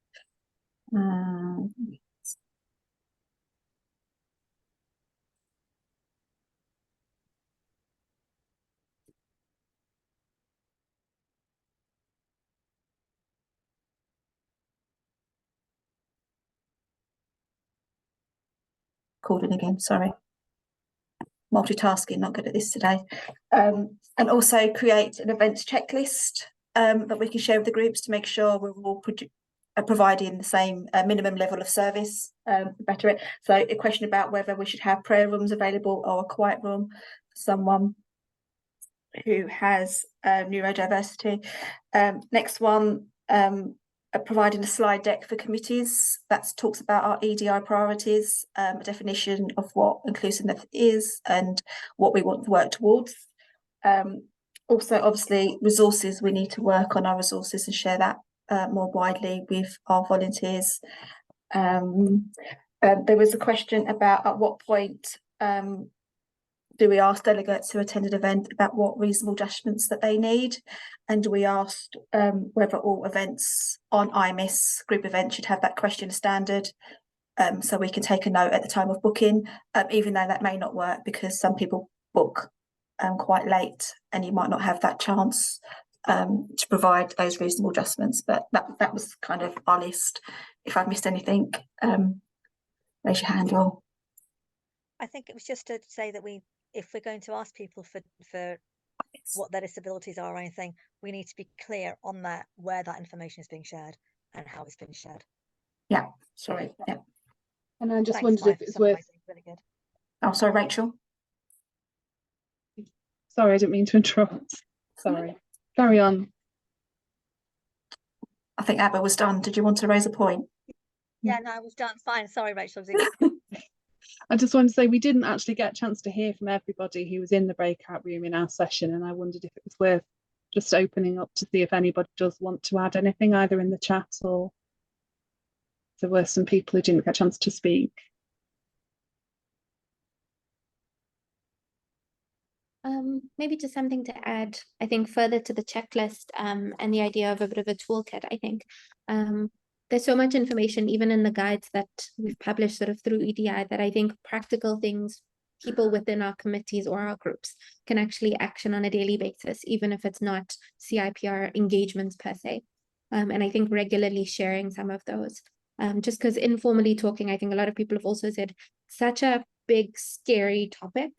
Calling again, sorry. Multitasking, not good at this today. And also create an events checklist that we can share with the groups to make sure we're all providing the same minimum level of service, better it. So a question about whether we should have prayer rooms available or a quiet room for someone who has neurodiversity. Next one, providing a slide deck for committees that talks about our EDI priorities, a definition of what inclusiveness is and what we want to work towards. Also, obviously, resources, we need to work on our resources and share that more widely with our volunteers. There was a question about at what point do we ask delegates who attend an event about what reasonable adjustments that they need, and we asked whether all events on IMIS group events should have that question standard, so we can take a note at the time of booking, even though that may not work because some people book quite late and you might not have that chance to provide those reasonable adjustments. But that was kind of our list. If I've missed anything, raise your hand. Or I think it was just to say that if we're going to ask people for what their disabilities are or anything, we need to be clear on that, where that information is being shared and how it's been shared. Yeah, sorry. Yeah. And I just Thanks, wondered Maya, if for it's worth. summarising. Really good. Oh, sorry, Rachel. Sorry, I didn't mean to interrupt. Sorry. Carry on. I think Abba was done. Did you want to raise a point? Yeah, no, I was done. Fine. Sorry, Rachel. I just wanted to say we didn't actually get a chance to hear from everybody who was in the breakout room in our session, and I wondered if it was worth just opening up to see if anybody does want to add anything, either in the chat or if there were some people who didn't get a chance to speak. Maybe just something to add, I think, further to the checklist and the idea of a bit of a toolkit. I think there's so much information, even in the guides that we've published sort of through EDI, that I think practical things people within our committees or our groups can actually action on a daily basis, even if it's not CIPR engagements per se. And I think regularly sharing some of those, just because informally talking, I think a lot of people have also said such a big, scary topic.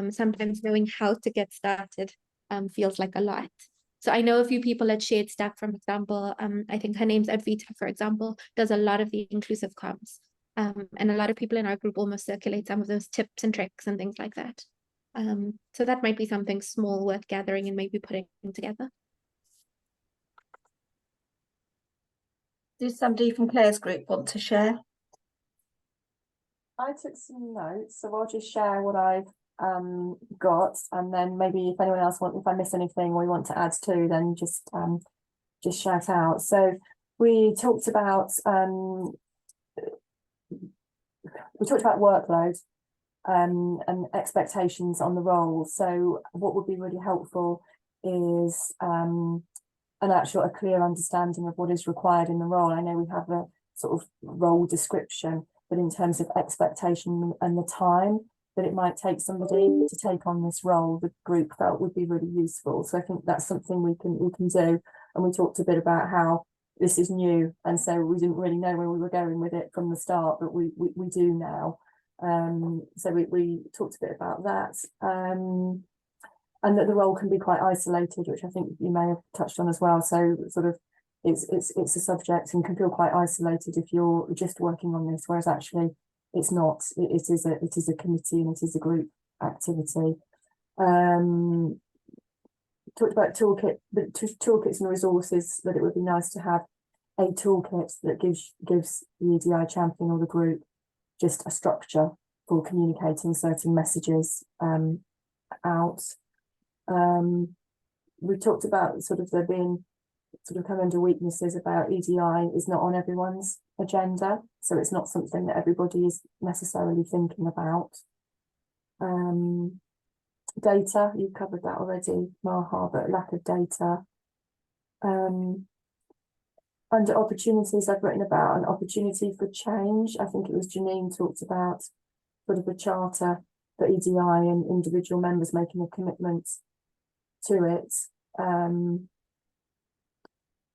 Sometimes knowing how to get started feels like a lot. So I know a few people at Shared Stack, for example, I think her name's Advita, for example, does a lot of the inclusive comms. And a lot of people in our group almost circulate some of those tips and tricks and things like that. So that might be something small worth gathering and maybe putting together. Does somebody from Claire's group want to share? I took some notes, so I'll just share what I've got, and then maybe if anyone else wants, if I miss anything or you want to add to, then just shout out. So we talked about workload and expectations on the role. So what would be really helpful is a clear understanding of what is required in the role. I know we have a sort of role description, but in terms of expectation and the time that it might take somebody to take on this role, the group felt would be really useful. So I think that's something we can do. And we talked a bit about how this is new, and so we didn't really know where we were going with it from the start, but we do now. So we talked a bit about that, and that the role can be quite isolated, which I think you may have touched on as well. So sort of it's a subject and can feel quite isolated if you're just working on this, whereas actually it's not. It is a committee and it is a group activity. Talked about toolkits and resources, that it would be nice to have a toolkit that gives the EDI champion or the group just a structure for communicating certain messages out. We talked about sort of there being sort of come under weaknesses about EDI is not on everyone's agenda, so it's not something that everybody is necessarily thinking about. Data, you covered that already, Maha, but lack of data. Under opportunities, I've written about an opportunity for change. I think it was Janine talked about sort of a charter for EDI and individual members making a commitment to it.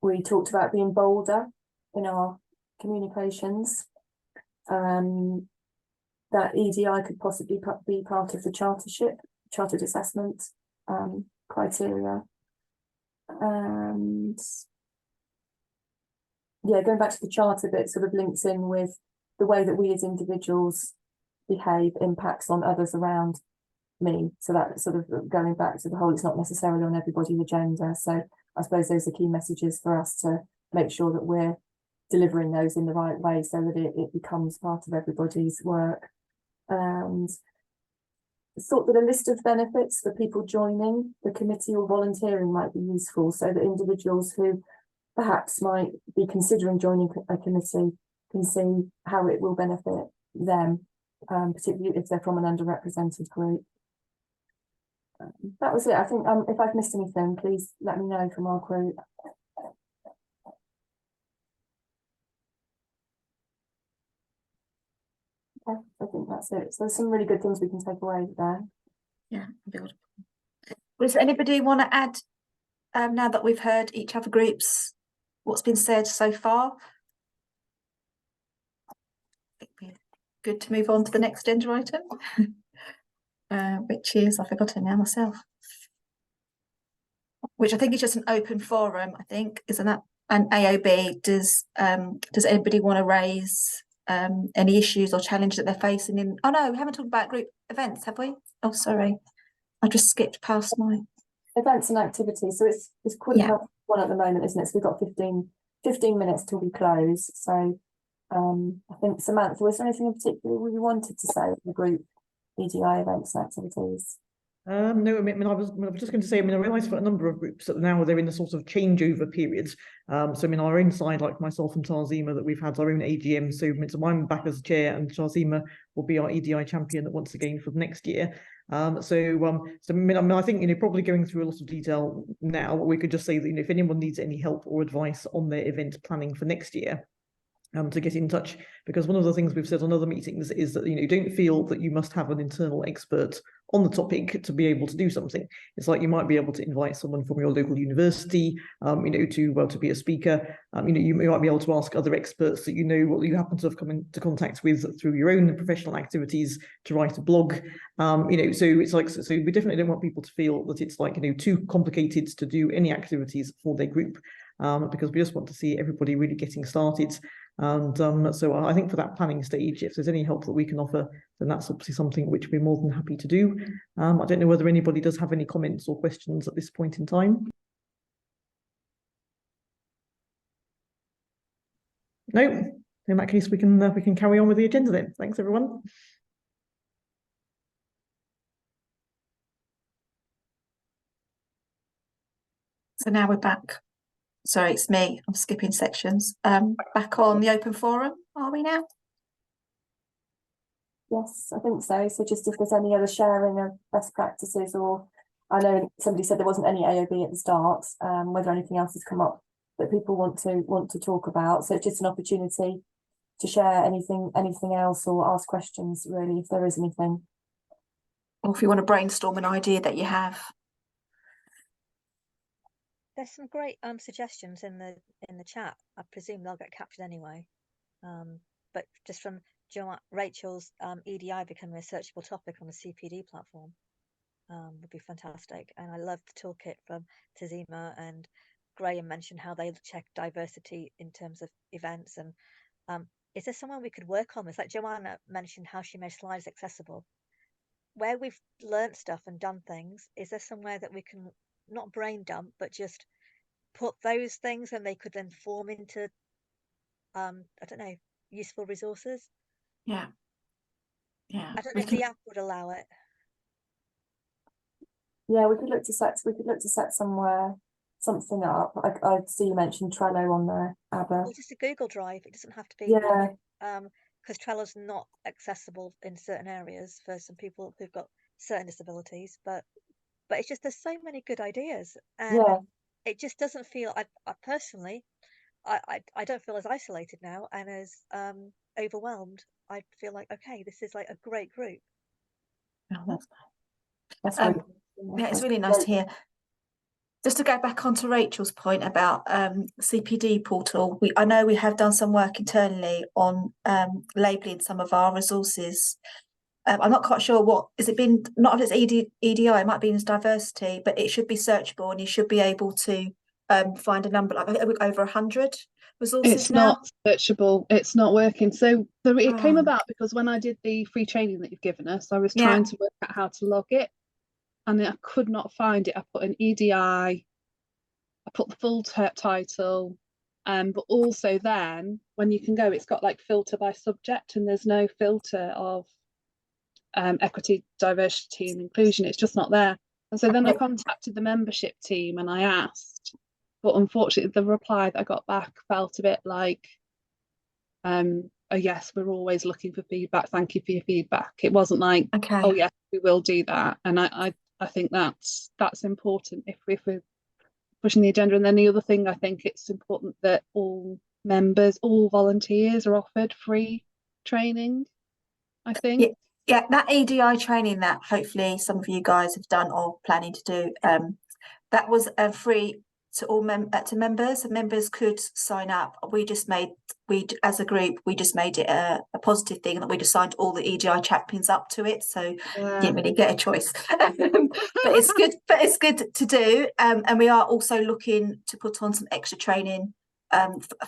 We talked about being bolder in our communications. That EDI could possibly be part of the chartered assessment criteria. And yeah, going back to the charter bit sort of links in with the way that we as individuals behave impacts on others around me. So that sort of going back to the whole, it's not necessarily on everybody's agenda. So I suppose those are key messages for us to make sure that we're delivering those in the right way so that it becomes part of everybody's work. And thought that a list of benefits for people joining the committee or volunteering might be useful, so that individuals who perhaps might be considering joining a committee can see how it will benefit them, particularly if they're from an underrepresented group. That was it. I think if I've missed anything, please let me know from our group. Okay, I think that's it. So there's some really good things we can take away there. Yeah, build. Does anybody want to add, now that we've heard each other groups, what's been said so far? I think we're good to move on to the next agenda item, which is, I've forgotten now myself, which I think is just an open forum, I think, isn't that? And AOB, does anybody want to raise any issues or challenges that they're facing in? Oh no, we haven't talked about group events, have we? Oh, sorry, I just skipped past my events and activities. So it's quite one at the moment, isn't it? So we've got 15 minutes till we close. So I think, Samantha, was there anything in particular you wanted to say about the group EDI events and activities? No, I mean, I was just going to say, I mean, I realise for a number of groups that now they're in the sort of changeover periods. So I mean, our own side, like myself and Tarzima, that we've had our own AGM. So I'm back as chair, and Tarzima will be our EDI champion once again for the next year. So I mean, I think, you know, probably going through a lot of detail now, we could just say that, you know, if anyone needs any help or advice on their event planning for next year, to get in touch, because one of the things we've said on other meetings is that, you know, don't feel that you must have an internal expert on the topic to be able to do something. It's like you might be able to invite someone from your local university, you know, to be a speaker. You know, you might be able to ask other experts that you know, what you happen to have come into contact with through your own professional activities to write a blog. You know, so it's like, so we definitely don't want people to feel that it's like, you know, too complicated to do any activities for their group, because we just want to see everybody really getting started. And so I think for that planning stage, if there's any help that we can offer, then that's obviously something which we're more than happy to do. I don't know whether anybody does have any comments or questions at this point in time. No, in that case, we can carry on with the agenda then. Thanks, everyone. So now we're back. Sorry, it's me. I'm skipping sections. Back on the open forum, are we now? Yes, I think so. So just if there's any other sharing of best practices, or I know somebody said there wasn't any AOB at the start, whether anything else has come up that people want to talk about. So it's just an opportunity to share anything else, or ask questions, really, if there is anything. Or if you want to brainstorm an idea that you have. There's some great suggestions in the chat. I presume they'll get captured anyway. But just from Rachel's EDI becoming a searchable topic on the CPD platform would be fantastic. And I love the toolkit from Tarzima, and Graham mentioned how they check diversity in terms of events. And is there somewhere we could work on this? Like Joanna mentioned how she made slides accessible. Where we've learnt stuff and done things, is there somewhere that we can not brain dump, but just put those things and they could then form into I don't know, useful resources? Yeah I don't know if the app would allow it. Yeah, we could look to set something up. I see you mentioned Trello on there, Abba. Or just a Google Drive. It doesn't have to be, yeah, because Trello's not accessible in certain areas for some people who've got certain disabilities, but it's just, there's so many good ideas, and yeah, it just doesn't feel, I personally, I don't feel as isolated now and as overwhelmed. I feel like, okay, this is like a great group. Oh, that's really, really, yeah, it's really nice to hear. Just to go back onto Rachel's point about CPD portal, I know we have done some work internally on labelling some of our resources. I'm not quite sure what is it been, not if it's EDI, it might be in diversity, but it should be searchable, and you should be able to find a number like over 100 resources. It's not searchable, it's not working. So it came about because when I did the free training that you've given us, I was trying to work out how to log it, and I could not find it. I put an EDI, I put the full title, But also then when you can go, it's got like filter by subject, and there's no filter of equity, diversity and inclusion. It's just not there. And so then I contacted the membership team and I asked, but unfortunately the reply that I got back felt a bit like, oh yes, we're always looking for feedback, thank you for your feedback. It wasn't like, Okay. oh yes, we will do that. And I think that's important if we're pushing the agenda. And then the other thing, I think it's important that all members, all volunteers are offered free training, I think. Yeah, that EDI training that hopefully some of you guys have done or planning to do, that was free to all to members, and members could sign up. As a group, we just made it a positive thing, that we just signed all the EDI champions up to it, so you didn't really get a choice. But it's good to do, and we are also looking to put on some extra training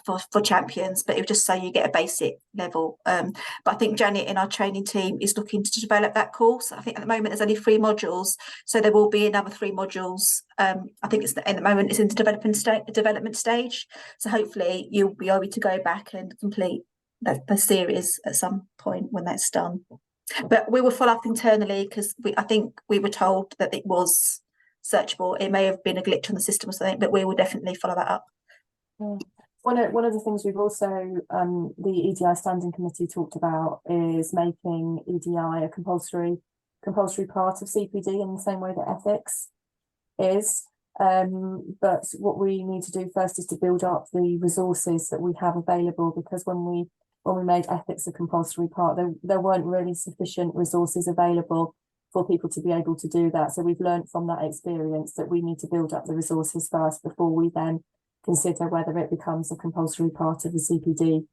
for champions, but it was just so you get a basic level. But I think Janet in our training team is looking to develop that course. I think at the moment there's only 3 modules, so there will be another 3 modules. I think at the moment it's in the development stage, so hopefully you'll be able to go back and complete the series at some point when that's done. But we will follow up internally, because I think we were told that it was searchable. It may have been a glitch on the system or something, but we will definitely follow that up. Yeah. One of the things we've also, the EDI Standing Committee talked about is making EDI a compulsory part of CPD in the same way that ethics is. But what we need to do first is to build up the resources that we have available, because when we made ethics a compulsory part, there weren't really sufficient resources available for people to be able to do that. So we've learned from that experience that we need to build up the resources first before we then consider whether it becomes a compulsory part of the CPD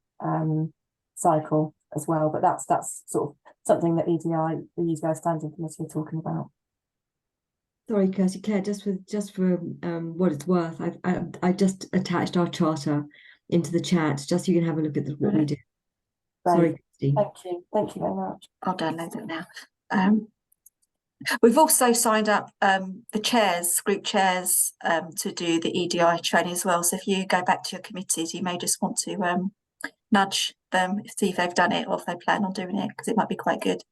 cycle as well. But that's sort of something that the EDI Standing Committee are talking about. Sorry, Kirsty, Claire, just for what it's worth, I just attached our charter into the chat, just so you can have a look at what we do. Right. Sorry, Kirsty. Thank you very much. I'll download it now. We've also signed up the group chairs, to do the EDI training as well. So if you go back to your committees, you may just want to nudge them, see if they've done it or if they plan on doing it, because it might be quite good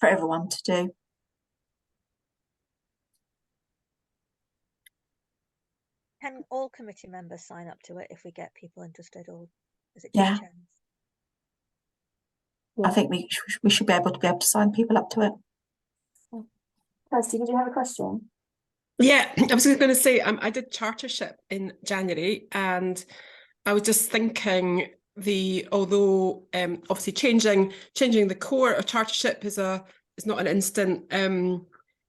for everyone to do. Can all committee members sign up to it if we get people interested, or is it just Yeah. chairs? I think we should be able to sign people up to it. Kirsty, did you have a question? Yeah, I was going to say, I did chartership in January, and I was just thinking although obviously changing the core of chartership is not an instant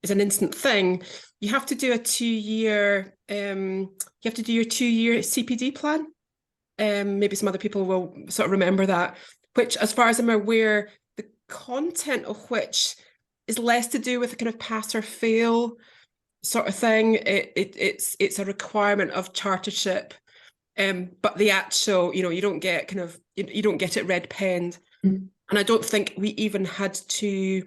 is an instant thing. You have to do a 2-year you have to do your 2-year CPD plan. Maybe some other people will sort of remember that, which, as far as I'm aware, the content of which is less to do with a kind of pass or fail sort of thing. It's a requirement of chartership, but the actual, you don't get you don't get it red penned, and I don't think we even had to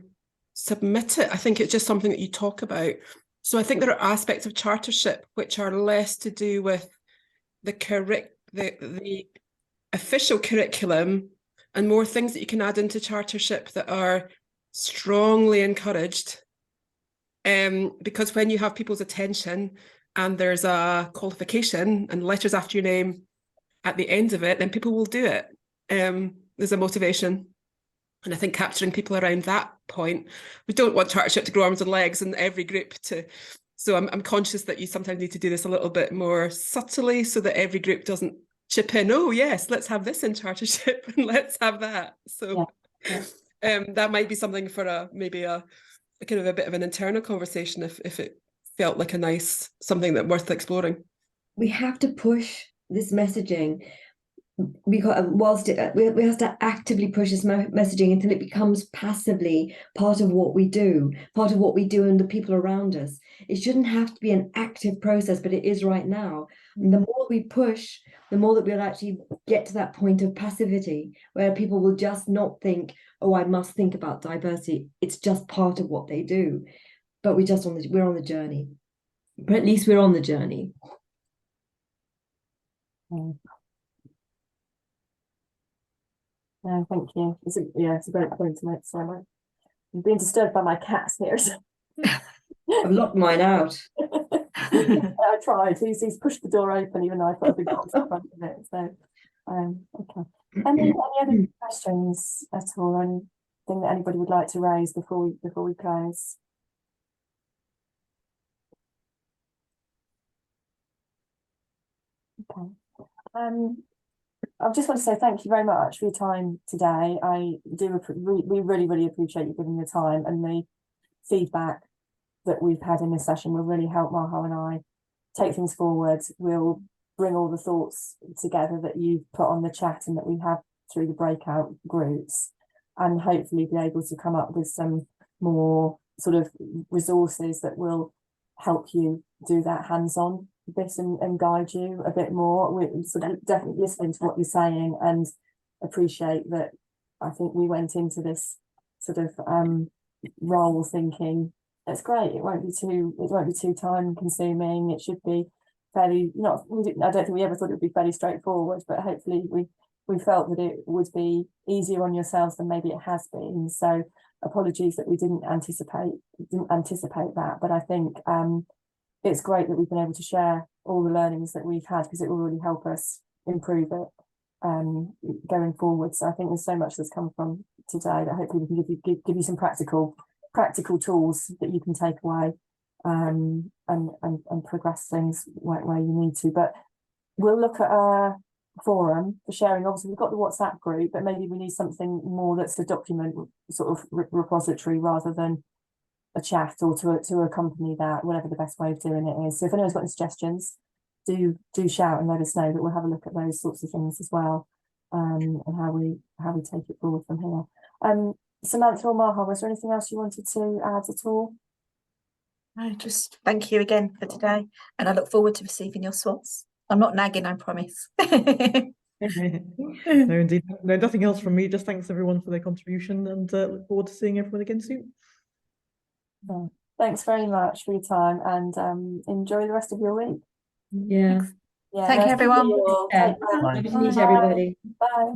submit it. I think it's just something that you talk about. So I think there are aspects of chartership which are less to do with the official curriculum, and more things that you can add into chartership that are strongly encouraged, because when you have people's attention and there's a qualification and letters after your name at the end of it, then people will do it. There's a motivation, and I think capturing people around that point, we don't want chartership to grow arms and legs in every group so I'm conscious that you sometimes need to do this a little bit more subtly, so that every group doesn't chip in, oh yes, let's have this in chartership and let's have that. So that might be something for maybe a kind of a bit of an internal conversation if it felt like something that worth exploring. We have to push this messaging. We have to actively push this messaging until it becomes passively part of what we do and the people around us. It shouldn't have to be an active process, but it is right now. And the more we push, the more that we'll actually get to that point of passivity, where people will just not think, oh, I must think about diversity. It's just part of what they do. But we're on the journey. But at least we're on the journey. No, thank you. It's a great point to make. So I'm being disturbed by my cats here. So. I've locked mine out. I tried. He's pushed the door open, even though I put a big box in front of it. So, okay. Any other questions at all? Anything that anybody would like to raise before we close? Okay. I just want to say thank you very much for your time today. We really appreciate you giving your time, and the feedback that we've had in this session will really help Maha and I take things forward. We'll bring all the thoughts together that you've put on the chat and that we have through the breakout groups, and hopefully be able to come up with some more sort of resources that will help you do that hands-on bit and guide you a bit more. We're sort of definitely listening to what you're saying and appreciate that. I think we went into this sort of role thinking it's great, it won't be too time consuming, it should be fairly I don't think we ever thought it would be fairly straightforward, but hopefully we felt that it would be easier on yourselves than maybe it has been. So apologies that we didn't anticipate that, but I think it's great that we've been able to share all the learnings that we've had, because it will really help us improve it going forward. So I think there's so much that's come from today that hopefully we can give you some practical tools that you can take away and progress things where you need to. But we'll look at our forum for sharing. Obviously we've got the WhatsApp group, but maybe we need something more that's a document sort of repository rather than a chat, or to accompany that, whatever the best way of doing it is. So if anyone's got any suggestions, do shout and let us know, that we'll have a look at those sorts of things as well, and how we take it forward from here. Samantha or Maha, was there anything else you wanted to add at all? No, just thank you again for today, and I look forward to receiving your swats. I'm not nagging, I promise. No, indeed. No, nothing else from me. Just thanks everyone for their contribution, and look forward to seeing everyone again soon. Thanks very much for your time, and enjoy the rest of your week. Yeah. Thank you, everyone. Yeah. Nice to meet everybody. Bye.